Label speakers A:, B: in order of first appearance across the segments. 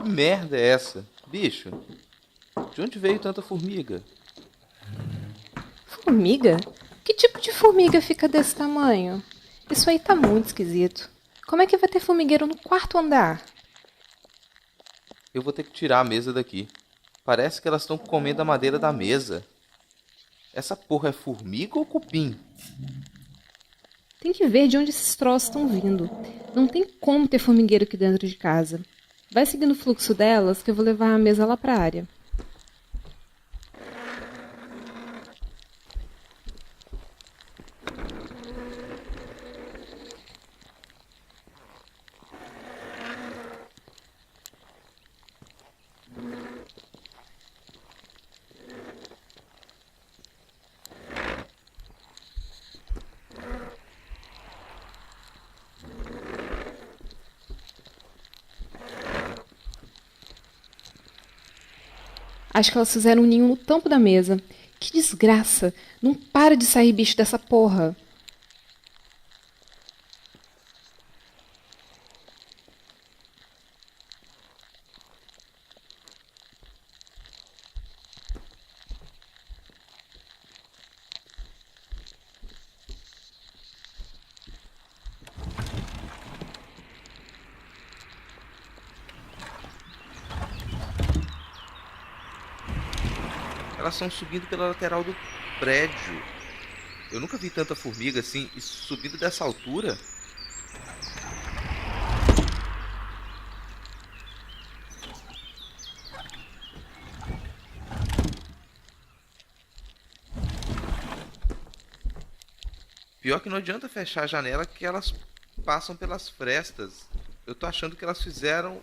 A: Que merda é essa? Bicho, de onde veio tanta formiga?
B: Formiga? Que tipo de formiga fica desse tamanho? Isso aí tá muito esquisito. Como é que vai ter formigueiro no quarto andar?
A: Eu vou ter que tirar a mesa daqui. Parece que elas estão comendo a madeira da mesa. Essa porra é formiga ou cupim?
B: Tem que ver de onde esses troços estão vindo. Não tem como ter formigueiro aqui dentro de casa. Vai seguindo o fluxo delas que eu vou levar a mesa lá pra área. Acho que elas fizeram um ninho no tampo da mesa. Que desgraça! Não para de sair bicho dessa porra!
A: Elas estão subindo pela lateral do prédio. Eu nunca vi tanta formiga assim e subindo dessa altura. Pior que não adianta fechar a janela que elas passam pelas frestas. Eu tô achando que elas fizeram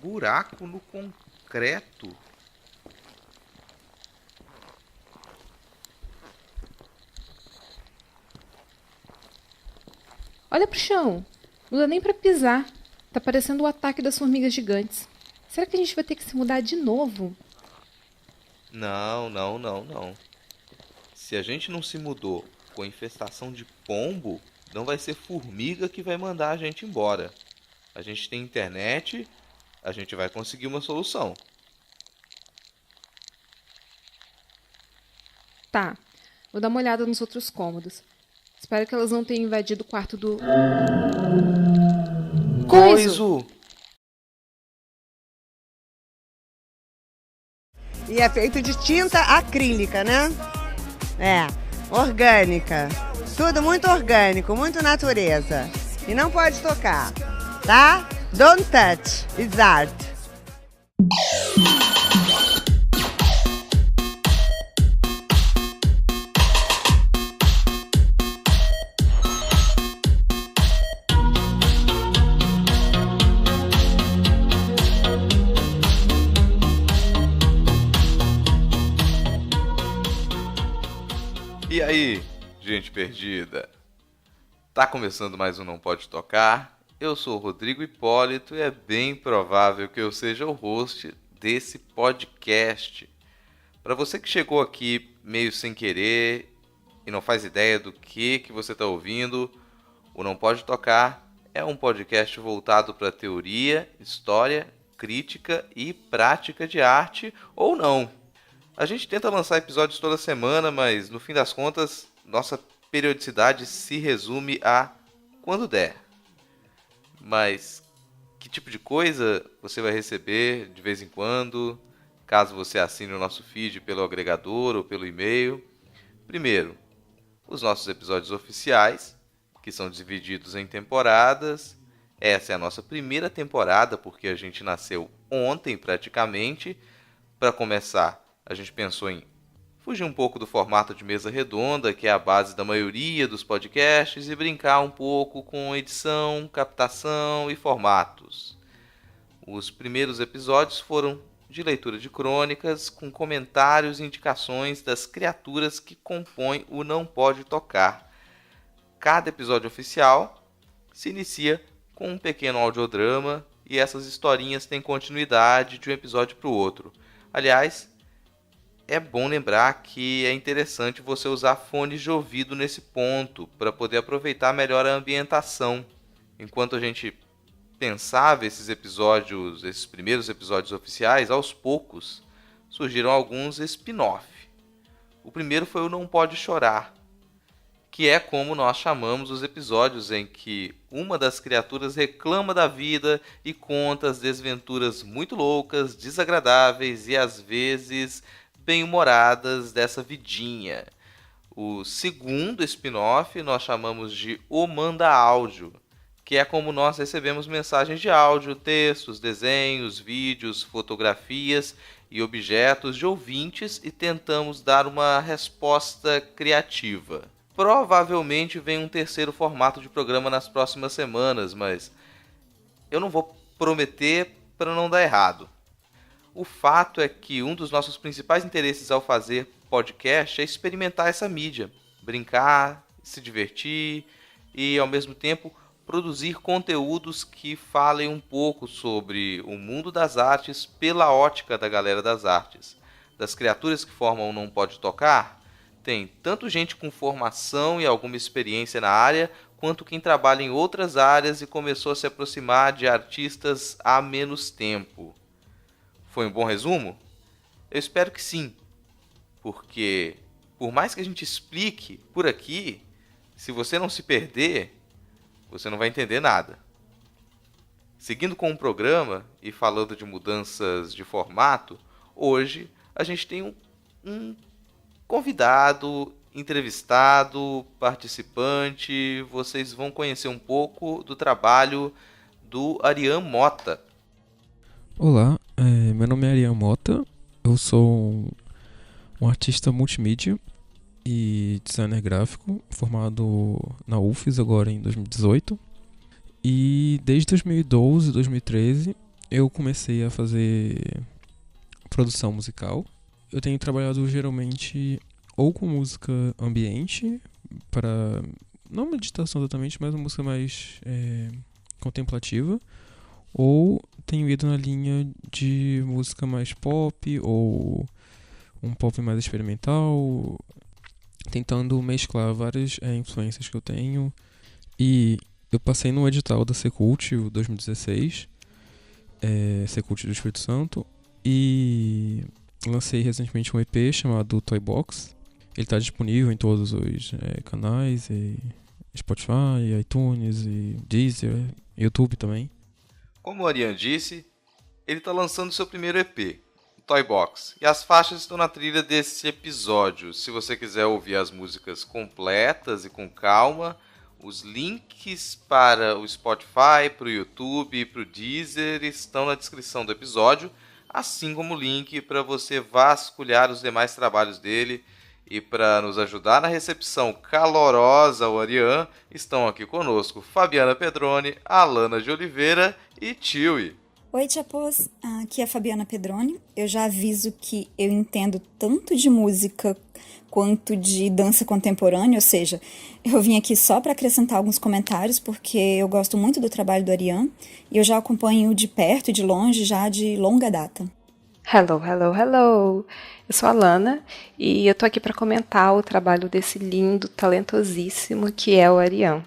A: buraco no concreto.
B: Olha pro chão! Não dá nem pra pisar. Tá parecendo o ataque das formigas gigantes. Será que a gente vai ter que se mudar de novo?
A: Não, não, não, não. Se a gente não se mudou com a infestação de pombo, não vai ser formiga que vai mandar a gente embora. A gente tem internet, a gente vai conseguir uma solução.
B: Tá, vou dar uma olhada nos outros cômodos. Espero que elas não tenham invadido o quarto do...
A: Coiso!
C: E é feito de tinta acrílica, né? É, orgânica. Tudo muito orgânico, muito natureza. E não pode tocar, tá? Don't touch, it's art.
A: E aí, gente perdida? Tá começando mais um Não Pode Tocar. Eu sou o Rodrigo Hipólito e é bem provável que eu seja o host desse podcast. Para você que chegou aqui meio sem querer e não faz ideia do que você está ouvindo, o Não Pode Tocar é um podcast voltado para teoria, história, crítica e prática de arte ou não. A gente tenta lançar episódios toda semana, mas no fim das contas, nossa periodicidade se resume a quando der. Mas que tipo de coisa você vai receber de vez em quando, caso você assine o nosso feed pelo agregador ou pelo e-mail? Primeiro, os nossos episódios oficiais, que são divididos em temporadas. Essa é a nossa primeira temporada, porque a gente nasceu ontem praticamente. Para começar, a gente pensou em fugir um pouco do formato de mesa redonda, que é a base da maioria dos podcasts, e brincar um pouco com edição, captação e formatos. Os primeiros episódios foram de leitura de crônicas, com comentários e indicações das criaturas que compõem o Não Pode Tocar. Cada episódio oficial se inicia com um pequeno audiodrama, e essas historinhas têm continuidade de um episódio para o outro. Aliás, é bom lembrar que é interessante você usar fones de ouvido nesse ponto, para poder aproveitar melhor a ambientação. Enquanto a gente pensava esses primeiros episódios oficiais, aos poucos surgiram alguns spin-off. O primeiro foi o Não Pode Chorar, que é como nós chamamos os episódios em que uma das criaturas reclama da vida e conta as desventuras muito loucas, desagradáveis e às vezes bem-humoradas dessa vidinha. O segundo spin-off nós chamamos de O Manda Áudio, que é como nós recebemos mensagens de áudio, textos, desenhos, vídeos, fotografias e objetos de ouvintes e tentamos dar uma resposta criativa. Provavelmente vem um terceiro formato de programa nas próximas semanas, mas eu não vou prometer para não dar errado. O fato é que um dos nossos principais interesses ao fazer podcast é experimentar essa mídia, brincar, se divertir e, ao mesmo tempo, produzir conteúdos que falem um pouco sobre o mundo das artes pela ótica da galera das artes. Das criaturas que formam o Não Pode Tocar, tem tanto gente com formação e alguma experiência na área, quanto quem trabalha em outras áreas e começou a se aproximar de artistas há menos tempo. Foi um bom resumo? Eu espero que sim, porque por mais que a gente explique por aqui, se você não se perder, você não vai entender nada. Seguindo com o programa e falando de mudanças de formato, hoje a gente tem um convidado, entrevistado, participante. Vocês vão conhecer um pouco do trabalho do Arian Mota.
D: Olá, meu nome é Arian Mota, eu sou um artista multimídia e designer gráfico formado na UFES agora em 2018 e desde 2012, 2013 eu comecei a fazer produção musical. Eu tenho trabalhado geralmente ou com música ambiente, para não meditação exatamente, mas uma música mais contemplativa, ou tenho ido na linha de música mais pop ou um pop mais experimental, tentando mesclar várias influências que eu tenho. E eu passei no edital da Secult, o 2016, Secult do Espírito Santo, e lancei recentemente um EP chamado Toy Box. Ele está disponível em todos os canais, Spotify, iTunes, e Deezer, YouTube também.
A: Como o Arian disse, ele está lançando seu primeiro EP, o Toy Box, e as faixas estão na trilha desse episódio. Se você quiser ouvir as músicas completas e com calma, os links para o Spotify, para o YouTube e para o Deezer estão na descrição do episódio, assim como o link para você vasculhar os demais trabalhos dele. E para nos ajudar na recepção calorosa ao Arian, estão aqui conosco Fabiana Pedroni, Alana de Oliveira e Tiwi.
E: Oi, Tchapós, aqui é a Fabiana Pedroni. Eu já aviso que eu entendo tanto de música quanto de dança contemporânea, ou seja, eu vim aqui só para acrescentar alguns comentários, porque eu gosto muito do trabalho do Arian e eu já acompanho de perto e de longe já de longa data.
B: Hello, hello, hello! Eu sou a Alana e eu tô aqui para comentar o trabalho desse lindo, talentosíssimo que é o Arian.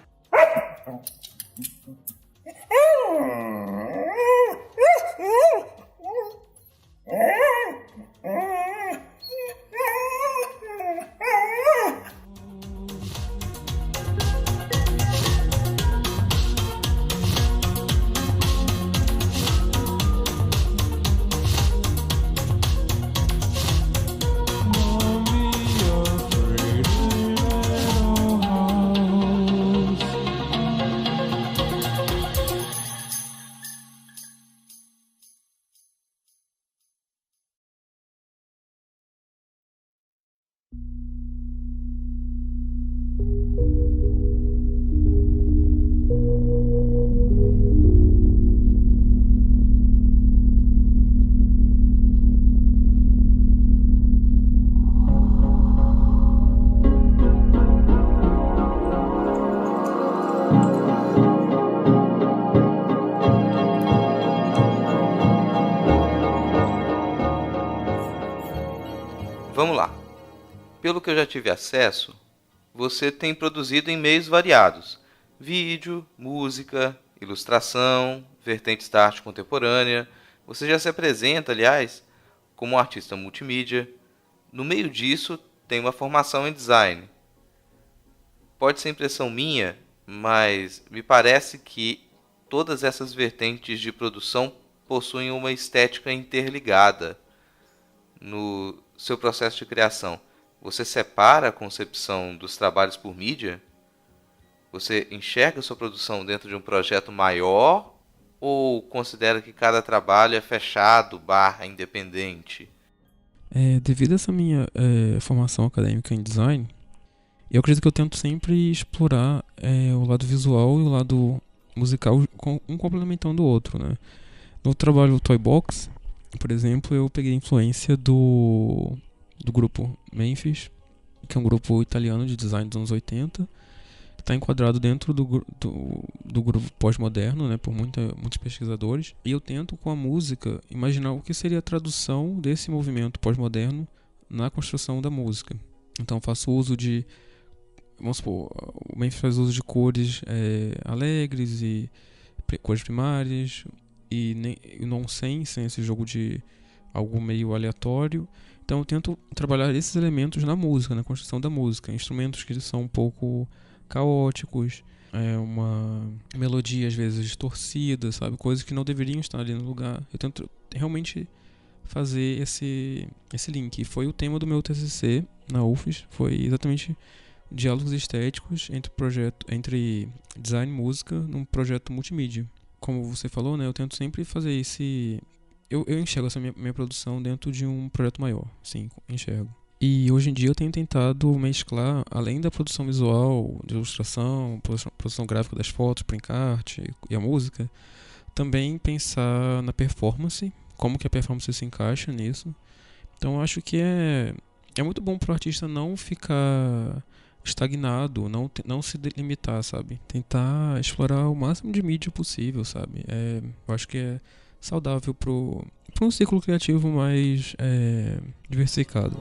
A: Vamos lá. Pelo que eu já tive acesso, você tem produzido em meios variados: vídeo, música, ilustração, vertentes da arte contemporânea. Você já se apresenta, aliás, como um artista multimídia. No meio disso, tem uma formação em design. Pode ser impressão minha, mas me parece que todas essas vertentes de produção possuem uma estética interligada no seu processo de criação. Você separa a concepção dos trabalhos por mídia? Você enxerga a sua produção dentro de um projeto maior ou considera que cada trabalho é fechado, independente?
D: Devido a essa minha formação acadêmica em design, eu acredito que eu tento sempre explorar o lado visual e o lado musical, um complementando o outro, né? No trabalho Toy Box, por exemplo, eu peguei influência do grupo Memphis, que é um grupo italiano de design dos anos 80, que está enquadrado dentro do grupo pós-moderno, né, por muitos pesquisadores. E eu tento, com a música, imaginar o que seria a tradução desse movimento pós-moderno na construção da música. Então faço uso de, vamos supor, o Memphis faz uso de cores alegres e cores primárias e nonsense, esse jogo de algo meio aleatório. Então eu tento trabalhar esses elementos na música, na construção da música, instrumentos que são um pouco caóticos, uma melodia às vezes distorcida, sabe, coisas que não deveriam estar ali no lugar. Eu tento realmente fazer esse link. E foi o tema do meu TCC na UFES, foi exatamente diálogos estéticos entre design e música num projeto multimídia. Como você falou, né, eu tento sempre fazer eu enxergo essa minha produção dentro de um projeto maior, sim, enxergo. E hoje em dia eu tenho tentado mesclar, além da produção visual, de ilustração, produção gráfica das fotos, print art e a música, também pensar na performance, como que a performance se encaixa nisso. Então eu acho que é muito bom para o artista não ficar estagnado, não se delimitar, sabe? Tentar explorar o máximo de mídia possível, sabe? Eu acho que é saudável para um ciclo criativo mais diversificado.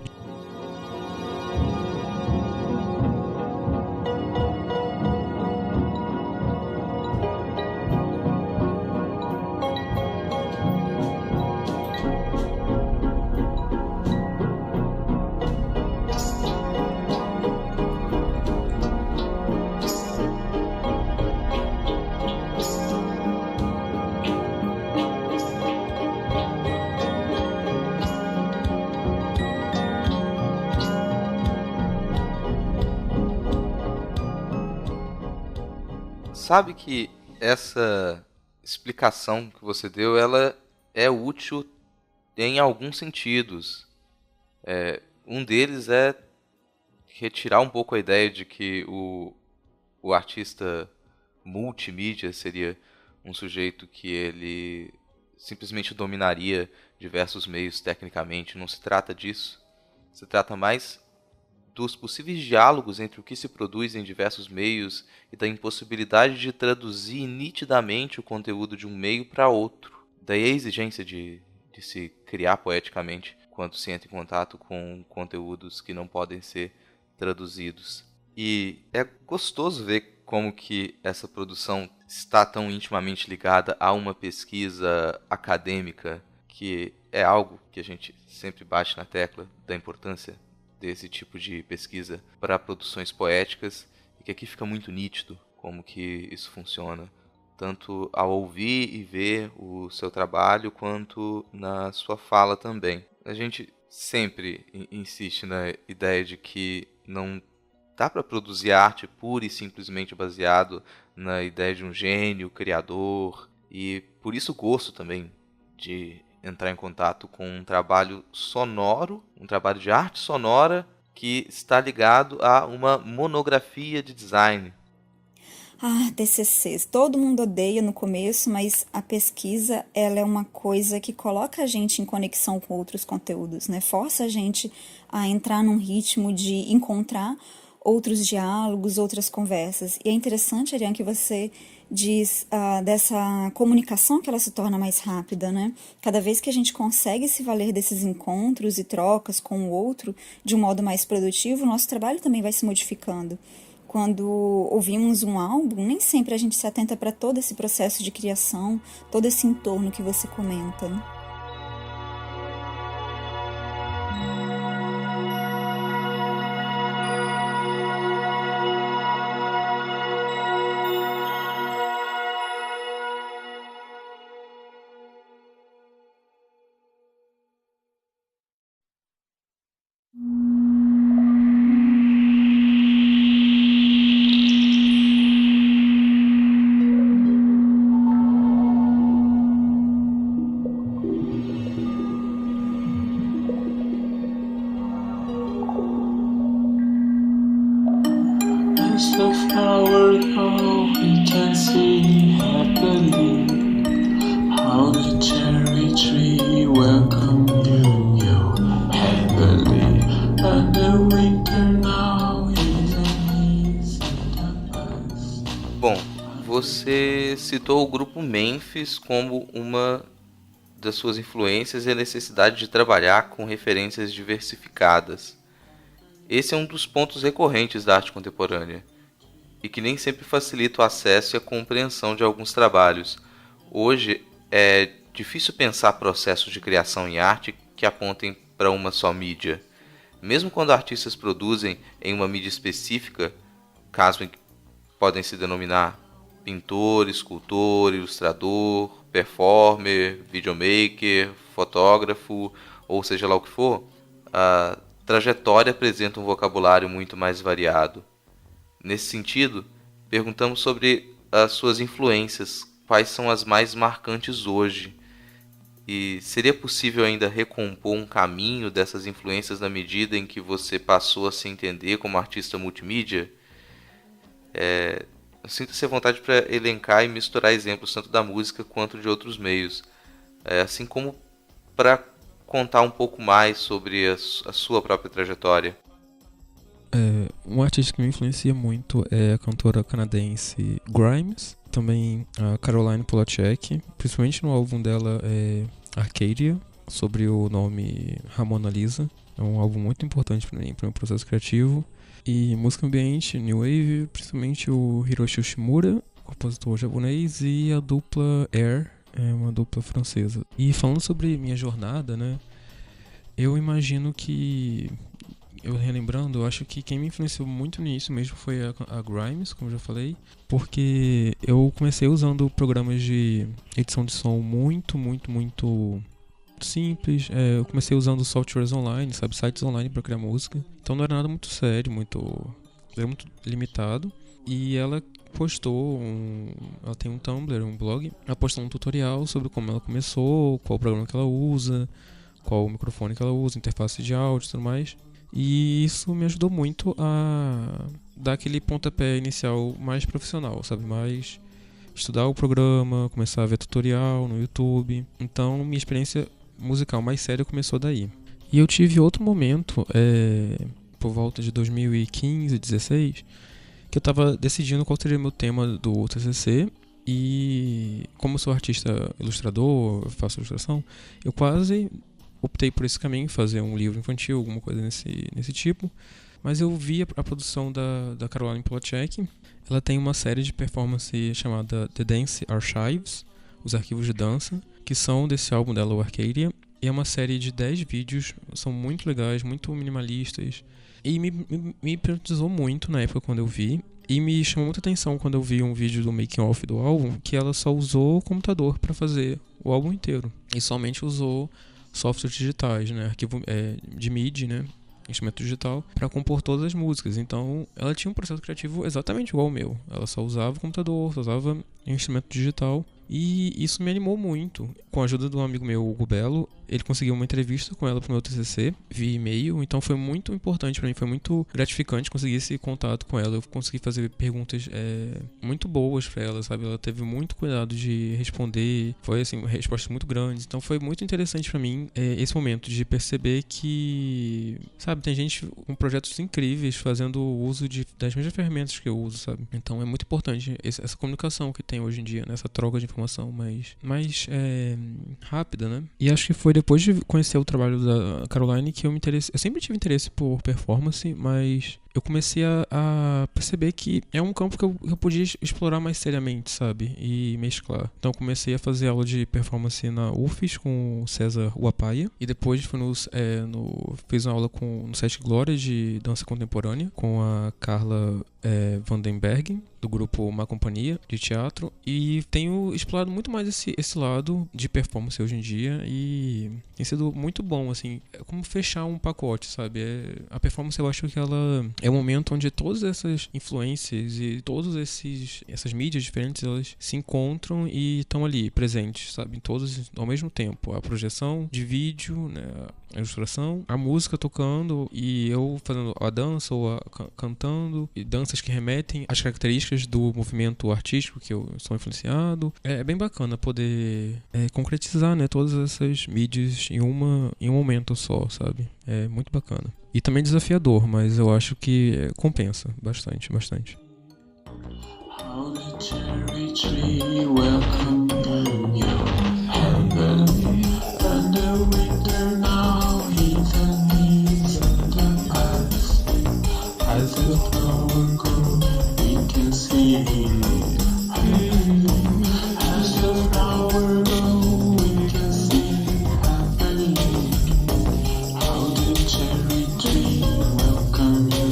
A: Sabe que essa explicação que você deu, ela é útil em alguns sentidos. Um deles é retirar um pouco a ideia de que o artista multimídia seria um sujeito que ele simplesmente dominaria diversos meios tecnicamente. Não se trata disso. Se trata mais dos possíveis diálogos entre o que se produz em diversos meios e da impossibilidade de traduzir nitidamente o conteúdo de um meio para outro. Daí a exigência de se criar poeticamente quando se entra em contato com conteúdos que não podem ser traduzidos. E é gostoso ver como que essa produção está tão intimamente ligada a uma pesquisa acadêmica, que é algo que a gente sempre bate na tecla da importância desse tipo de pesquisa para produções poéticas, e que aqui fica muito nítido como que isso funciona, tanto ao ouvir e ver o seu trabalho, quanto na sua fala também. A gente sempre insiste na ideia de que não dá para produzir arte pura e simplesmente baseado na ideia de um gênio criador, e por isso o gosto também de entrar em contato com um trabalho sonoro, um trabalho de arte sonora que está ligado a uma monografia de design.
E: TCCs. Todo mundo odeia no começo, mas a pesquisa ela é uma coisa que coloca a gente em conexão com outros conteúdos, né? Força a gente a entrar num ritmo de encontrar outros diálogos, outras conversas. E é interessante, Ariane, que você diz dessa comunicação que ela se torna mais rápida, né? Cada vez que a gente consegue se valer desses encontros e trocas com o outro de um modo mais produtivo, o nosso trabalho também vai se modificando. quando ouvimos um álbum, nem sempre a gente se atenta para todo esse processo de criação, todo esse entorno que você comenta, né?
F: As the flower how we can see happily how the cherry tree welcome you happily and the winter now is an easy past.
A: Bom, você citou o grupo Memphis como uma das suas influências e a necessidade de trabalhar com referências diversificadas. Esse é um dos pontos recorrentes da arte contemporânea e que nem sempre facilita o acesso e a compreensão de alguns trabalhos. Hoje é difícil pensar processos de criação em arte que apontem para uma só mídia. Mesmo quando artistas produzem em uma mídia específica, caso em que podem se denominar pintor, escultor, ilustrador, performer, videomaker, fotógrafo, ou seja lá o que for, a trajetória apresenta um vocabulário muito mais variado. Nesse sentido, perguntamos sobre as suas influências, quais são as mais marcantes hoje, e seria possível ainda recompor um caminho dessas influências na medida em que você passou a se entender como artista multimídia? Sinta-se à vontade para elencar e misturar exemplos tanto da música quanto de outros meios, assim como para contar um pouco mais sobre a sua própria trajetória.
D: Um artista que me influencia muito é a cantora canadense Grimes, também a Caroline Polachek, principalmente no álbum dela Arcadia, sobre o nome Ramona Lisa. É um álbum muito importante para mim, para o meu processo criativo. E música ambiente, New Wave, principalmente o Hiroshi Yoshimura, compositor japonês, e a dupla Air, uma dupla francesa. E falando sobre minha jornada, né, eu imagino que, eu relembrando, eu acho que quem me influenciou muito nisso mesmo foi a Grimes, como eu já falei, porque eu comecei usando programas de edição de som muito simples. Eu comecei usando softwares online, sabe, sites online para criar música. Então não era nada muito sério, era muito limitado. E ela postou ela tem um Tumblr, um blog. Ela postou um tutorial sobre como ela começou, qual programa que ela usa, qual o microfone que ela usa, interface de áudio e tudo mais. E isso me ajudou muito a dar aquele pontapé inicial mais profissional, sabe, mais estudar o programa, começar a ver tutorial no YouTube. Então minha experiência musical mais séria começou daí. E eu tive outro momento, por volta de 2015, 2016, que eu estava decidindo qual seria o meu tema do TCC. E como eu sou artista ilustrador, faço ilustração, eu quase optei por esse caminho, fazer um livro infantil, alguma coisa nesse tipo. Mas eu vi a produção da Caroline Polachek. Ela tem uma série de performance chamada The Dance Archives, os arquivos de dança, que são desse álbum dela, o Arcadia. E é uma série de 10 vídeos, são muito legais, muito minimalistas. E me hipnotizou muito na época quando eu vi. E me chamou muita atenção quando eu vi um vídeo do making of do álbum, que ela só usou o computador para fazer o álbum inteiro. E somente usou softwares digitais, né, arquivo de MIDI, né, instrumento digital, para compor todas as músicas. Então ela tinha um processo criativo exatamente igual ao meu. Ela só usava o computador, só usava instrumento digital. E isso me animou muito. Com a ajuda do amigo meu, Hugo Belo, ele conseguiu uma entrevista com ela pro meu TCC via e-mail. Então foi muito importante para mim, foi muito gratificante conseguir esse contato com ela. Eu consegui fazer perguntas muito boas para ela, sabe? Ela teve muito cuidado de responder. Foi assim, respostas muito grandes. Então foi muito interessante para mim esse momento de perceber que, sabe, tem gente com projetos incríveis fazendo uso das mesmas ferramentas que eu uso, sabe? Então é muito importante essa comunicação que tem hoje em dia, né? Essa troca de informação mais rápida, né? E acho que foi depois de conhecer o trabalho da Caroline que eu me interessei. Eu sempre tive interesse por performance, mas eu comecei a perceber que é um campo que eu podia explorar mais seriamente, sabe? E mesclar. Então eu comecei a fazer aula de performance na UFES com o César Uapaia. E depois fiz uma aula no Sete Glórias de dança contemporânea com a Carla Vandenberg, do grupo Uma Companhia de teatro, e tenho explorado muito mais esse lado de performance hoje em dia, e tem sido muito bom, assim, é como fechar um pacote, sabe? A performance, eu acho que ela é um momento onde todas essas influências e todas essas mídias diferentes, elas se encontram e estão ali, presentes, sabe? Todas ao mesmo tempo. A projeção de vídeo, né? A ilustração, a música tocando e eu fazendo a dança ou cantando, e danças que remetem às características do movimento artístico que eu sou influenciado. É bem bacana poder concretizar, né, todas essas mídias em um momento só, sabe? É muito bacana. E também desafiador, mas eu acho que compensa bastante.
F: How the cherry tree welcomed you, heaven, and the winter now is the needs and the past. As the flower grows, we can see. As the flower grows, we can see happily. How the cherry tree welcomed you.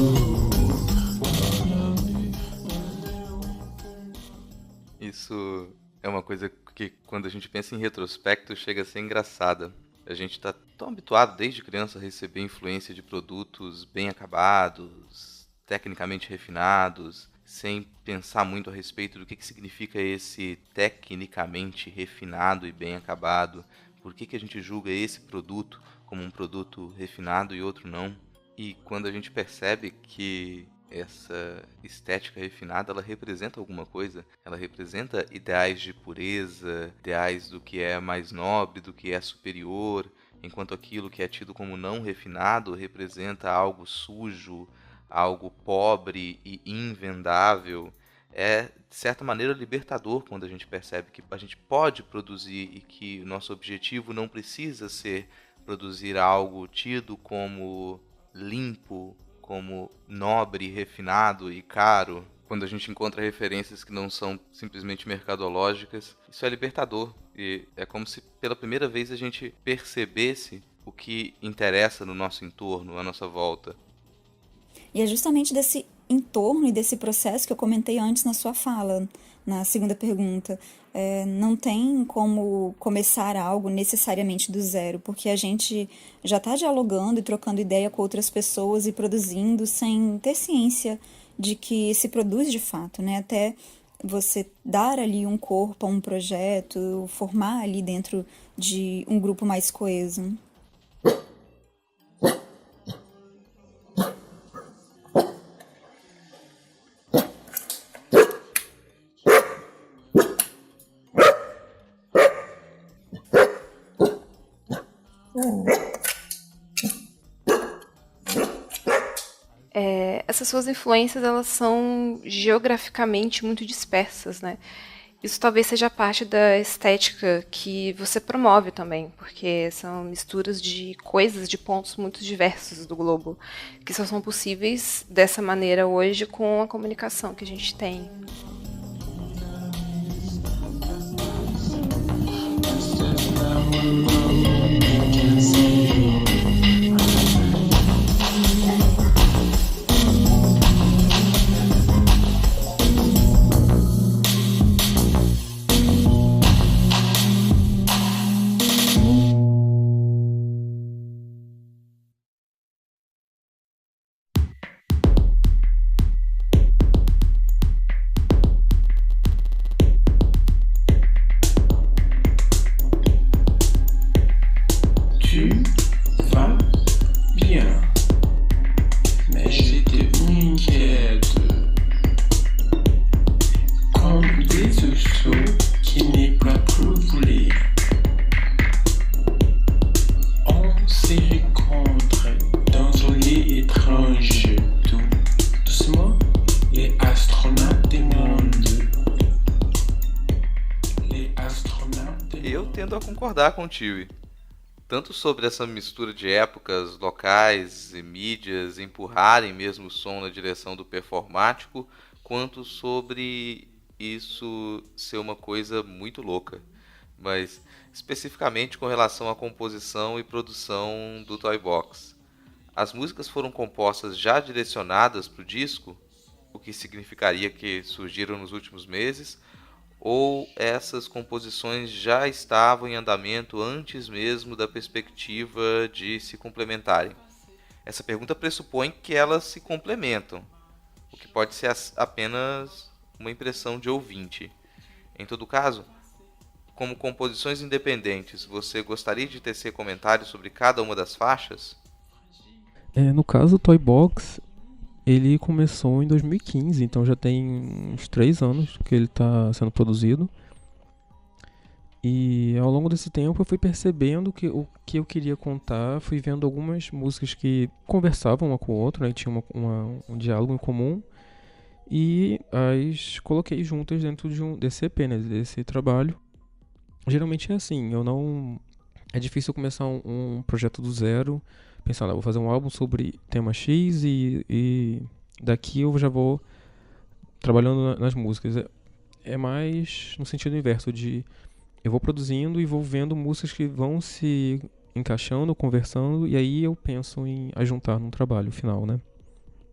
A: Isso é uma coisa que, quando a gente pensa em retrospecto, chega a ser engraçada. A gente está tão habituado desde criança a receber influência de produtos bem acabados, tecnicamente refinados, sem pensar muito a respeito do que significa esse tecnicamente refinado e bem acabado. Por que a gente julga esse produto como um produto refinado e outro não? E quando a gente percebe que essa estética refinada, ela representa alguma coisa, ela representa ideais de pureza, ideais do que é mais nobre, do que é superior, enquanto aquilo que é tido como não refinado representa algo sujo, algo pobre e invendável. É, de certa maneira, libertador quando a gente percebe que a gente pode produzir e que o nosso objetivo não precisa ser produzir algo tido como limpo, como nobre, refinado e caro. Quando a gente encontra referências que não são simplesmente mercadológicas, isso é libertador. E é como se pela primeira vez a gente percebesse o que interessa no nosso entorno, à nossa volta.
E: E é justamente desse entorno e desse processo que eu comentei antes na sua fala, na segunda pergunta. Não tem como começar algo necessariamente do zero, porque a gente já está dialogando e trocando ideia com outras pessoas e produzindo sem ter ciência de que se produz de fato, né? Até você dar ali um corpo a um projeto, formar ali dentro de um grupo mais coeso.
B: Essas suas influências, elas são geograficamente muito dispersas, né? Isso talvez seja parte da estética que você promove também, porque são misturas de coisas, de pontos muito diversos do globo, que só são possíveis dessa maneira hoje com a comunicação que a gente tem.
A: Eu tendo a concordar com o Tiwi. tanto sobre essa mistura de épocas, locais e mídias empurrarem mesmo o som na direção do performático, quanto sobre isso ser uma coisa muito louca. Mas especificamente com relação à composição e produção do Toy Box. As músicas foram compostas já direcionadas para o disco, o que significaria que surgiram nos últimos meses, ou essas composições já estavam em andamento antes mesmo da perspectiva de se complementarem? Essa pergunta pressupõe que elas se complementam, o que pode ser apenas uma impressão de ouvinte. Em todo caso, como composições independentes, você gostaria de tecer comentários sobre cada uma das faixas?
D: No caso, o Toy Box, ele começou em 2015, então já tem uns 3 anos que ele está sendo produzido. E ao longo desse tempo eu fui percebendo que o que eu queria contar, fui vendo algumas músicas que conversavam uma com a outra, né, tinha um diálogo em comum, e as coloquei juntas dentro desse EP, né, desse trabalho. Geralmente é assim, é difícil começar um projeto do zero, pensar, vou fazer um álbum sobre tema X e daqui eu já vou trabalhando nas músicas. É mais no sentido inverso, de eu vou produzindo e vou vendo músicas que vão se encaixando, conversando, e aí eu penso em ajuntar num trabalho final, né?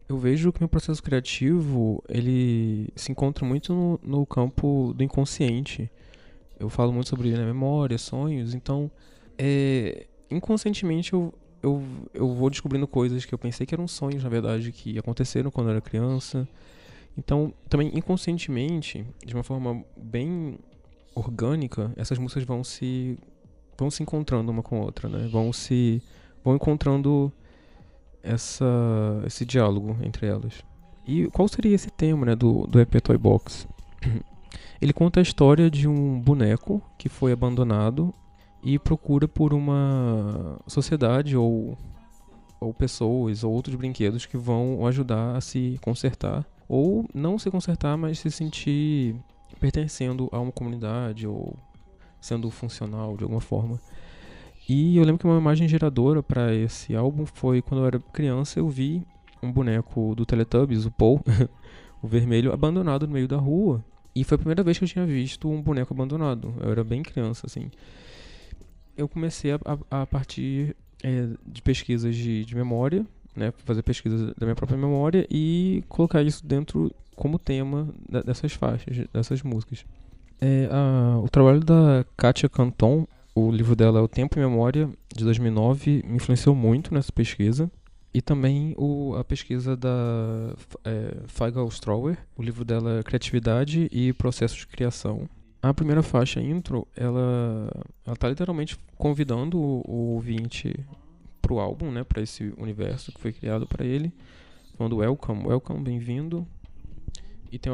D: Eu vejo que meu processo criativo, ele se encontra muito no campo do inconsciente. Eu falo muito sobre, né, memória, sonhos, então inconscientemente eu vou descobrindo coisas que eu pensei que eram sonhos, na verdade, que aconteceram quando eu era criança. Então, também inconscientemente, de uma forma bem orgânica, essas músicas vão se encontrando uma com a outra, né? Vão encontrando esse diálogo entre elas. E qual seria esse tema, né, do EP Toy Box? Ele conta a história de um boneco que foi abandonado e procura por uma sociedade ou pessoas ou outros brinquedos que vão o ajudar a se consertar, ou não se consertar, mas se sentir pertencendo a uma comunidade ou sendo funcional de alguma forma. E eu lembro que uma imagem geradora para esse álbum foi quando eu era criança, eu vi um boneco do Teletubbies, o Paul, o vermelho, abandonado no meio da rua. E foi a primeira vez que eu tinha visto um boneco abandonado. Eu era bem criança, assim. Eu comecei a partir de pesquisas de memória, né, fazer pesquisas da minha própria memória e colocar isso dentro como tema dessas faixas, dessas músicas. O trabalho da Katia Canton, o livro dela O Tempo e Memória, de 2009, me influenciou muito nessa pesquisa. E também a pesquisa da Feigal Strower, o livro dela Criatividade e Processos de Criação. A primeira faixa, intro, ela tá literalmente convidando o ouvinte pro álbum, né, para esse universo que foi criado para ele, falando welcome, bem-vindo. E tem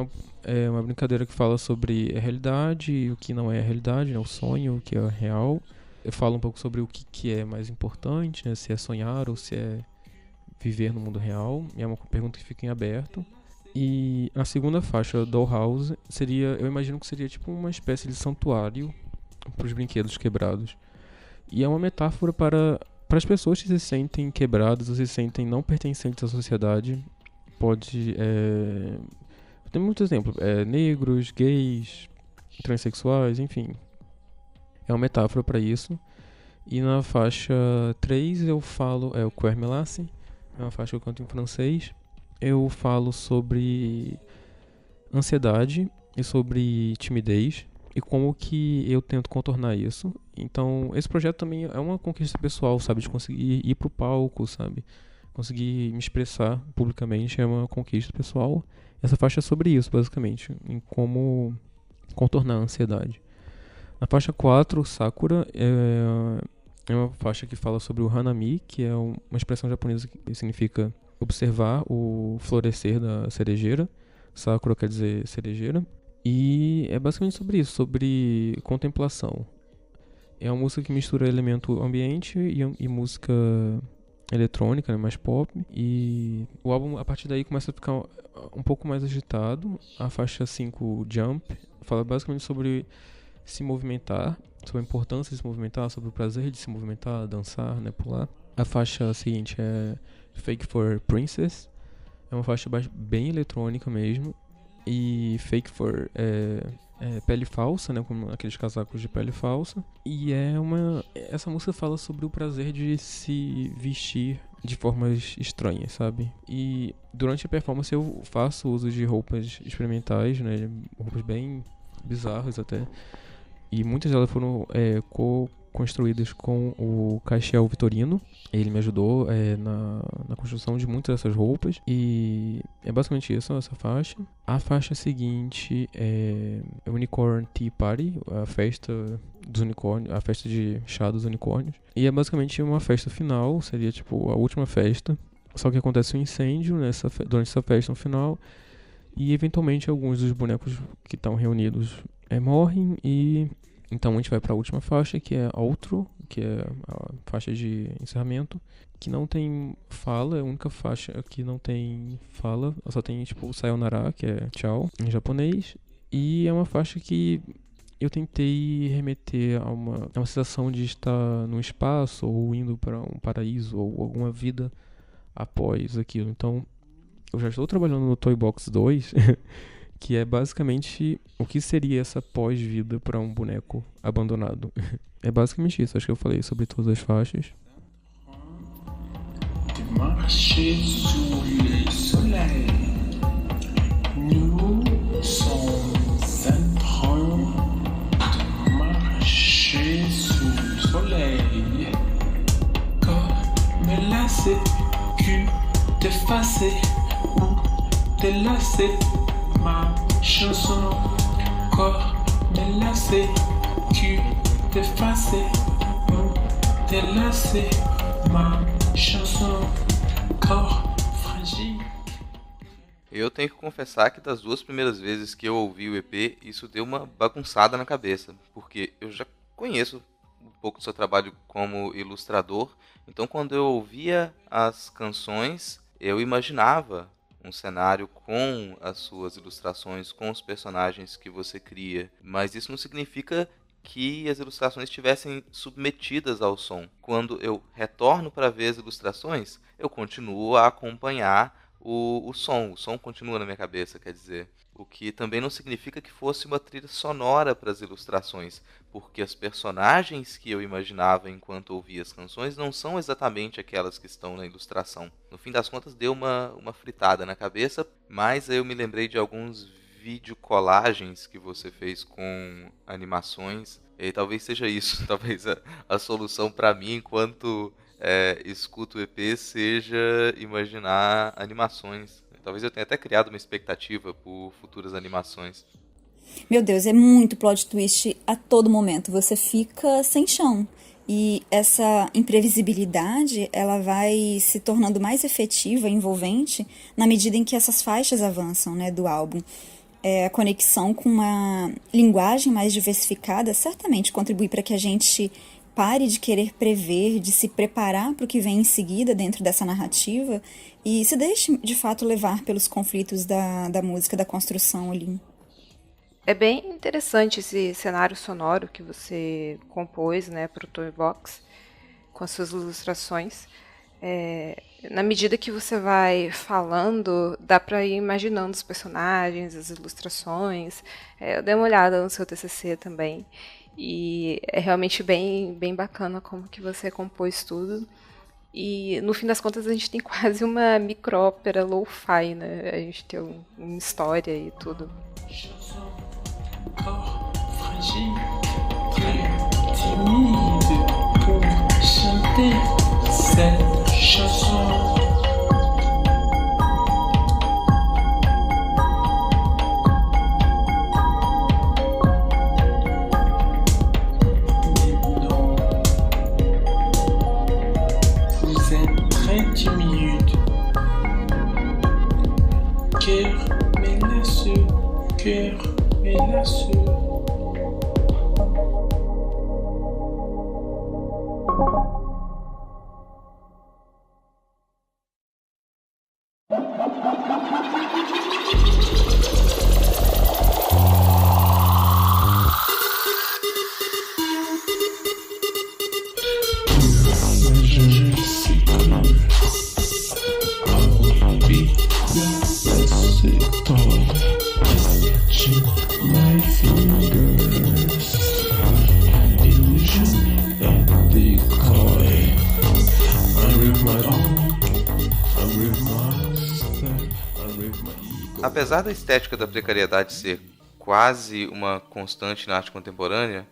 D: uma brincadeira que fala sobre a realidade e o que não é a realidade, né, o sonho, o que é real. Eu falo um pouco sobre o que é mais importante, né, se é sonhar ou se é viver no mundo real. E é uma pergunta que fica em aberto. E a segunda faixa, Dollhouse, eu imagino que seria tipo uma espécie de santuário para os brinquedos quebrados. E é uma metáfora para as pessoas que se sentem quebradas ou se sentem não pertencentes à sociedade. Tem muitos exemplos, negros, gays, transexuais, enfim. É uma metáfora para isso. E na faixa 3 eu falo, o Quer Melasse, é uma faixa que eu canto em francês. Eu falo sobre ansiedade e sobre timidez e como que eu tento contornar isso. Então, esse projeto também é uma conquista pessoal, sabe? De conseguir ir pro palco, sabe? Conseguir me expressar publicamente é uma conquista pessoal. Essa faixa é sobre isso, basicamente, em como contornar a ansiedade. Na faixa 4, Sakura, é uma faixa que fala sobre o Hanami, que é uma expressão japonesa que significa observar o florescer da cerejeira. Sakura quer dizer cerejeira. E é basicamente sobre isso, sobre contemplação. É uma música que mistura elemento ambiente e música eletrônica, né, mais pop. E o álbum, a partir daí, começa a ficar um pouco mais agitado. A faixa 5, Jump, fala basicamente sobre se movimentar sobre a importância de se movimentar, sobre o prazer de se movimentar, dançar, né, pular. A faixa seguinte é Fake for Princess. É uma faixa bem eletrônica mesmo. E Fake for pele falsa, né, como aqueles casacos de pele falsa. E essa música fala sobre o prazer de se vestir de formas estranhas, sabe? E durante a performance eu faço uso de roupas experimentais, né, roupas bem bizarras até. E muitas delas foram construídas com o Caixel Vitorino. Ele me ajudou na construção de muitas dessas roupas. E é basicamente isso, essa faixa. A faixa seguinte é Unicorn Tea Party, a festa dos unicórnios, a festa de chá dos unicórnios. E é basicamente uma festa final, seria tipo a última festa. Só que acontece um incêndio durante essa festa no final. E eventualmente alguns dos bonecos que estão reunidos morrem. E então a gente vai para a última faixa, que é Outro, que é a faixa de encerramento, que não tem fala, é a única faixa que não tem fala, só tem tipo Sayonara, que é tchau, em japonês. E é uma faixa que eu tentei remeter a uma sensação de estar no espaço, ou indo para um paraíso, ou alguma vida após aquilo. Então eu já estou trabalhando no Toy Box 2, que é basicamente o que seria essa pós-vida para um boneco abandonado. É basicamente isso, acho que eu falei sobre todas as faixas.
F: De marcher sous les soleils, nous sommes en train de marcher sous le soleil, comme la sécu d'effacer ou de lasser ma chanson, comme la sécu d'effacer ou de lasser ma chanson, corps fragile.
A: Eu tenho que confessar que das 2 primeiras vezes que eu ouvi o EP, isso deu uma bagunçada na cabeça, porque eu já conheço um pouco do seu trabalho como ilustrador, então quando eu ouvia as canções, eu imaginava um cenário com as suas ilustrações, com os personagens que você cria, mas isso não significa que as ilustrações estivessem submetidas ao som. Quando eu retorno para ver as ilustrações, eu continuo a acompanhar o som continua na minha cabeça, quer dizer, o que também não significa que fosse uma trilha sonora para as ilustrações, porque as personagens que eu imaginava enquanto ouvia as canções não são exatamente aquelas que estão na ilustração. No fim das contas deu uma fritada na cabeça, mas aí eu me lembrei de alguns videocolagens que você fez com animações, e talvez seja isso, talvez a solução para mim enquanto escuto o EP seja imaginar animações. Talvez eu tenha até criado uma expectativa por futuras animações.
E: Meu Deus, é muito plot twist a todo momento. Você fica sem chão. E essa imprevisibilidade, ela vai se tornando mais efetiva, envolvente, na medida em que essas faixas avançam, né, do álbum. A conexão com uma linguagem mais diversificada certamente contribui para que a gente pare de querer prever, de se preparar para o que vem em seguida dentro dessa narrativa e se deixe, de fato, levar pelos conflitos da música, da construção ali.
B: É bem interessante esse cenário sonoro que você compôs, né, para o Toy Box, com as suas ilustrações. Na medida que você vai falando, dá para ir imaginando os personagens, as ilustrações. Eu dei uma olhada no seu TCC também. E é realmente bem, bem bacana como que você compôs tudo. E no fim das contas a gente tem quase uma micro-ópera lo-fi, né? A gente tem uma história e tudo.
F: Corps fragile, très timide pour chanter cette chanson. Timide, cœur menaceux, cœur menaceux. touching my fingers. An illusion and decoy. I'm with my own, I'm with myself, I'm with my ego.
A: Apesar da estética da precariedade ser quase uma constante na arte contemporânea,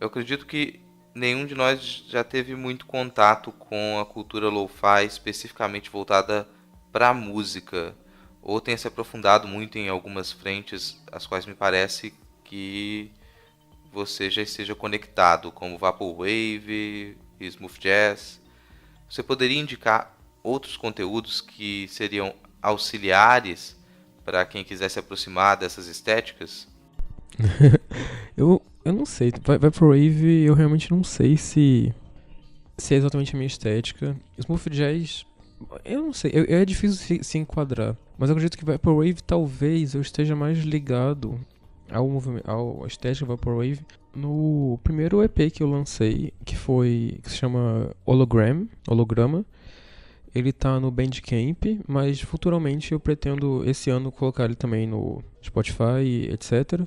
A: eu acredito que nenhum de nós já teve muito contato com a cultura lo-fi especificamente voltada para a música, ou tenha se aprofundado muito em algumas frentes, as quais me parece que você já esteja conectado, como Vaporwave e Smooth Jazz. Você poderia indicar outros conteúdos que seriam auxiliares para quem quiser se aproximar dessas estéticas?
D: Eu não sei. Vaporwave, eu realmente não sei se é exatamente a minha estética. Smooth Jazz, eu não sei. É difícil se enquadrar. Mas eu acredito que Vaporwave talvez eu esteja mais ligado à estética Vaporwave no primeiro EP que eu lancei, que se chama Holograma. Ele tá no Bandcamp, mas futuramente eu pretendo esse ano colocar ele também no Spotify, etc.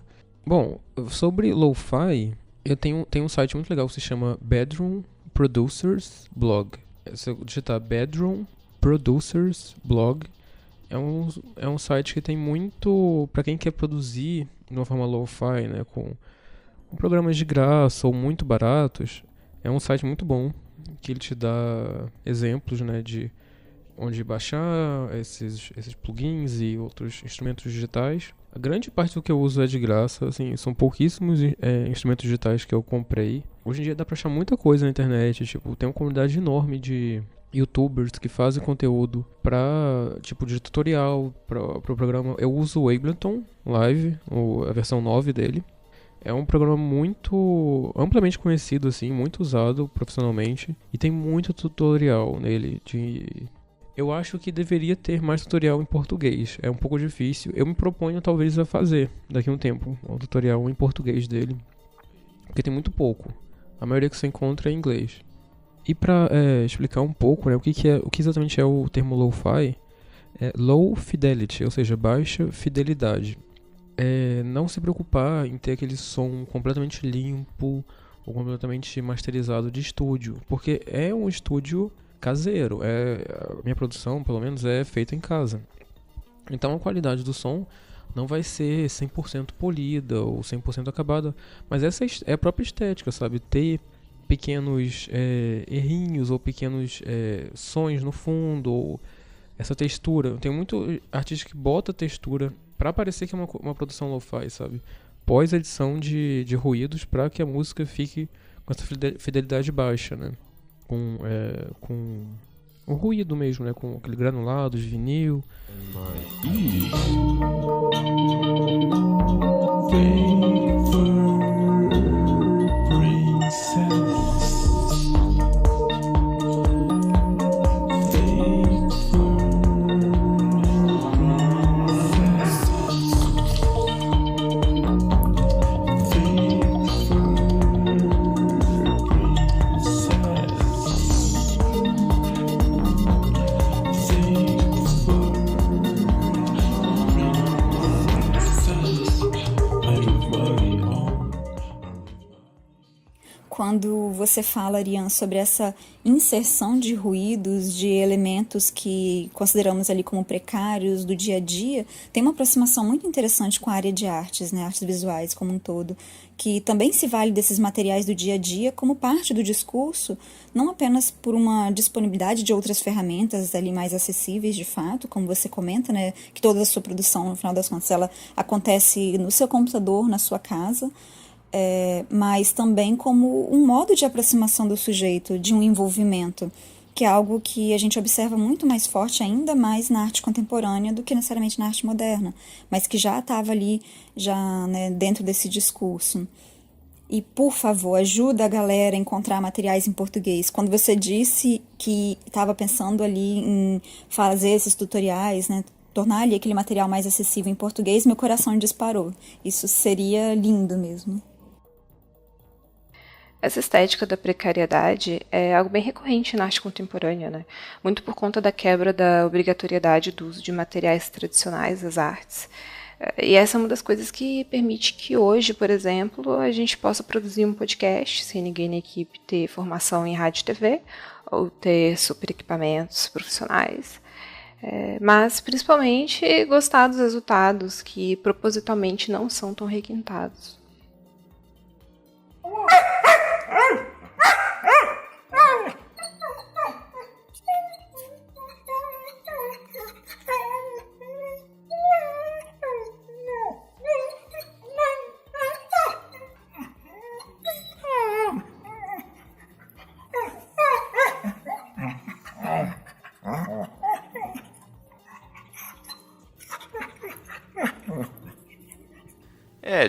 D: Bom, sobre lo-fi, eu tenho um site muito legal que se chama Bedroom Producers Blog. Se eu digitar Bedroom Producers Blog, é um site que tem muito para quem quer produzir de uma forma lo-fi, né, com programas de graça ou muito baratos. É um site muito bom, que ele te dá exemplos, né, de onde baixar esses plugins e outros instrumentos digitais. A grande parte do que eu uso é de graça, assim, são pouquíssimos instrumentos digitais que eu comprei. Hoje em dia dá pra achar muita coisa na internet, tipo, tem uma comunidade enorme de youtubers que fazem conteúdo pra, tipo, de tutorial, pro programa. Eu uso o Ableton Live, a versão 9 dele. É um programa muito amplamente conhecido, assim, muito usado profissionalmente. E tem muito tutorial nele. Eu acho que deveria ter mais tutorial em português. É um pouco difícil. Eu me proponho talvez a fazer daqui a um tempo um tutorial em português dele. Porque tem muito pouco. A maioria que você encontra é em inglês. E pra explicar um pouco, né, o que exatamente é o termo lo-fi, é low fidelity, ou seja, baixa fidelidade. Não se preocupar em ter aquele som completamente limpo ou completamente masterizado de estúdio, porque é um estúdio caseiro, a minha produção, pelo menos, é feita em casa. Então a qualidade do som não vai ser 100% polida ou 100% acabada, mas essa é a própria estética, sabe? Ter pequenos errinhos ou pequenos sons no fundo, ou essa textura. Tem muito artista que bota textura pra parecer que é uma produção lo-fi, sabe? Pós-edição de ruídos pra que a música fique com essa fidelidade baixa, né? Com o ruído mesmo, né? Com aquele granulado de vinil.
E: Quando você fala, Ariane, sobre essa inserção de ruídos, de elementos que consideramos ali como precários do dia a dia, tem uma aproximação muito interessante com a área de artes, né, artes visuais como um todo, que também se vale desses materiais do dia a dia como parte do discurso, não apenas por uma disponibilidade de outras ferramentas ali mais acessíveis de fato, como você comenta, né, que toda a sua produção, no final das contas, ela acontece no seu computador, na sua casa, mas também como um modo de aproximação do sujeito, de um envolvimento, que é algo que a gente observa muito mais forte, ainda mais na arte contemporânea do que necessariamente na arte moderna, mas que já estava ali, já, né, dentro desse discurso. E, por favor, ajuda a galera a encontrar materiais em português. Quando você disse que estava pensando ali em fazer esses tutoriais, né, tornar ali aquele material mais acessível em português, meu coração disparou. Isso seria lindo mesmo.
B: Essa estética da precariedade é algo bem recorrente na arte contemporânea, né? Muito por conta da quebra da obrigatoriedade do uso de materiais tradicionais das artes. E essa é uma das coisas que permite que hoje, por exemplo, a gente possa produzir um podcast sem ninguém na equipe ter formação em rádio e TV ou ter super equipamentos profissionais. Mas, principalmente, gostar dos resultados que propositalmente não são tão requintados.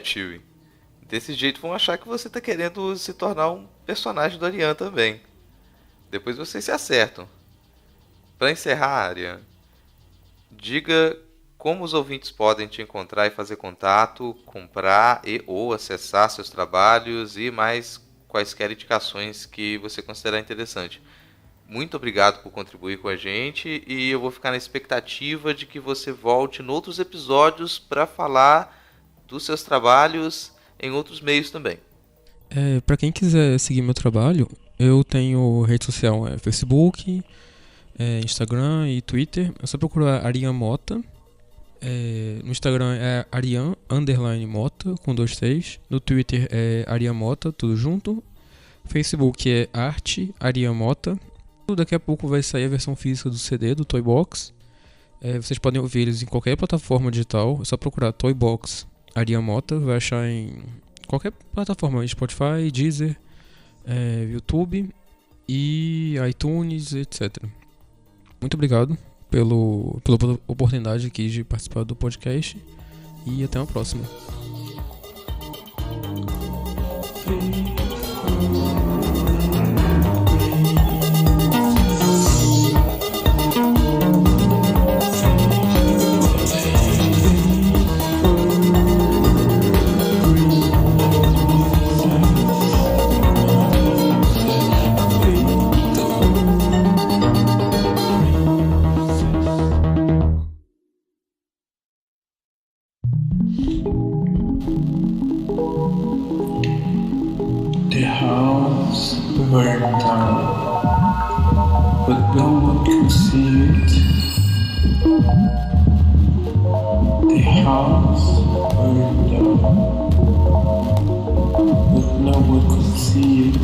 A: Tio. Desse jeito vão achar que você tá querendo se tornar um personagem do Arian também. Depois vocês se acertam. Para encerrar, Arian, diga como os ouvintes podem te encontrar e fazer contato, comprar e ou acessar seus trabalhos e mais quaisquer indicações que você considerar interessante. Muito obrigado por contribuir com a gente e eu vou ficar na expectativa de que você volte em outros episódios para falar dos seus trabalhos em outros meios também.
D: Para quem quiser seguir meu trabalho, eu tenho rede social, Facebook, Instagram e Twitter. É só procurar Arian Mota. No Instagram é Arian_Mota com 2 T's. No Twitter é Arian Mota, tudo junto. Facebook é Arte Arian Mota. Daqui a pouco vai sair a versão física do CD, do Toy Box. Vocês podem ouvir eles em qualquer plataforma digital. É só procurar Toy Box Arian Mota, vai achar em qualquer plataforma, Spotify, Deezer, YouTube e iTunes, etc. Muito obrigado pela oportunidade aqui de participar do podcast e até uma próxima.
F: The house burned down, but no one could see it. The house burned down, but no one could see it.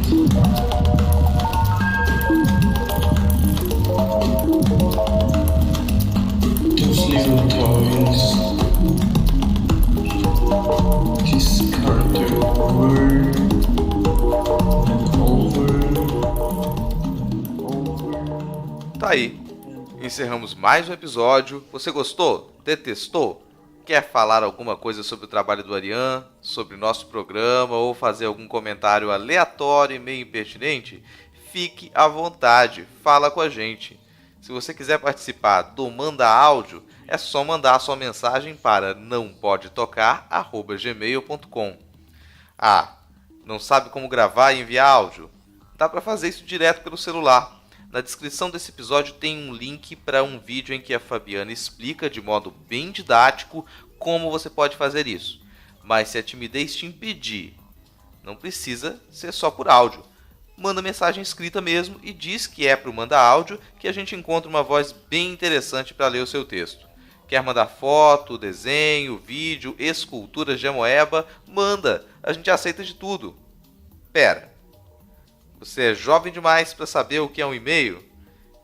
F: Those little toys, discarded were
A: Tá aí, encerramos mais um episódio. Você gostou? Detestou? Quer falar alguma coisa sobre o trabalho do Arian, sobre nosso programa ou fazer algum comentário aleatório e meio impertinente? Fique à vontade, fala com a gente. Se você quiser participar do Manda Áudio, é só mandar sua mensagem para nãopodetocar@gmail.com. Não sabe como gravar e enviar áudio? Dá para fazer isso direto pelo celular. Na descrição desse episódio tem um link para um vídeo em que a Fabiana explica de modo bem didático como você pode fazer isso. Mas se a timidez te impedir, não precisa ser só por áudio. Manda mensagem escrita mesmo e diz que é para o Manda Áudio que a gente encontra uma voz bem interessante para ler o seu texto. Quer mandar foto, desenho, vídeo, esculturas de amoeba? Manda, a gente aceita de tudo. Pera, você é jovem demais para saber o que é um e-mail?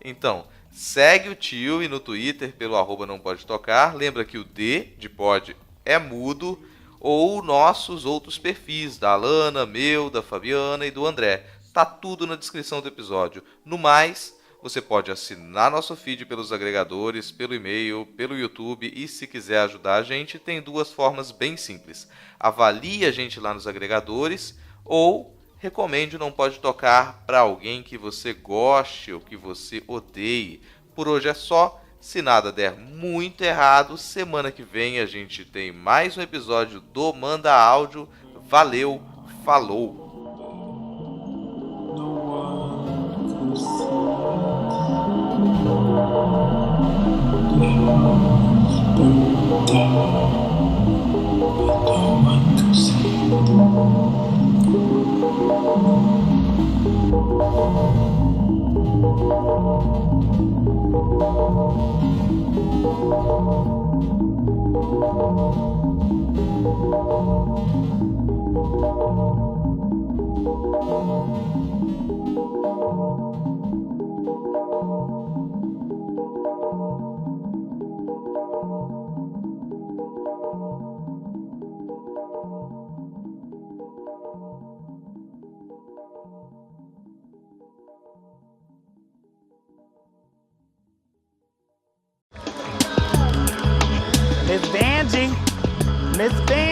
A: Então, segue o tio e no Twitter pelo @nãopodetocar. Lembra que o D de pod é mudo, ou nossos outros perfis, da Alana, meu, da Fabiana e do André. Tá tudo na descrição do episódio. No mais, você pode assinar nosso feed pelos agregadores, pelo e-mail, pelo YouTube e se quiser ajudar a gente, tem 2 formas bem simples. Avalie a gente lá nos agregadores ou recomende o Não Pode Tocar para alguém que você goste ou que você odeie. Por hoje é só. Se nada der muito errado, semana que vem a gente tem mais um episódio do Manda Áudio. Valeu, falou!
F: No one could see it.
G: Miss Vanjie, Miss Vanjie.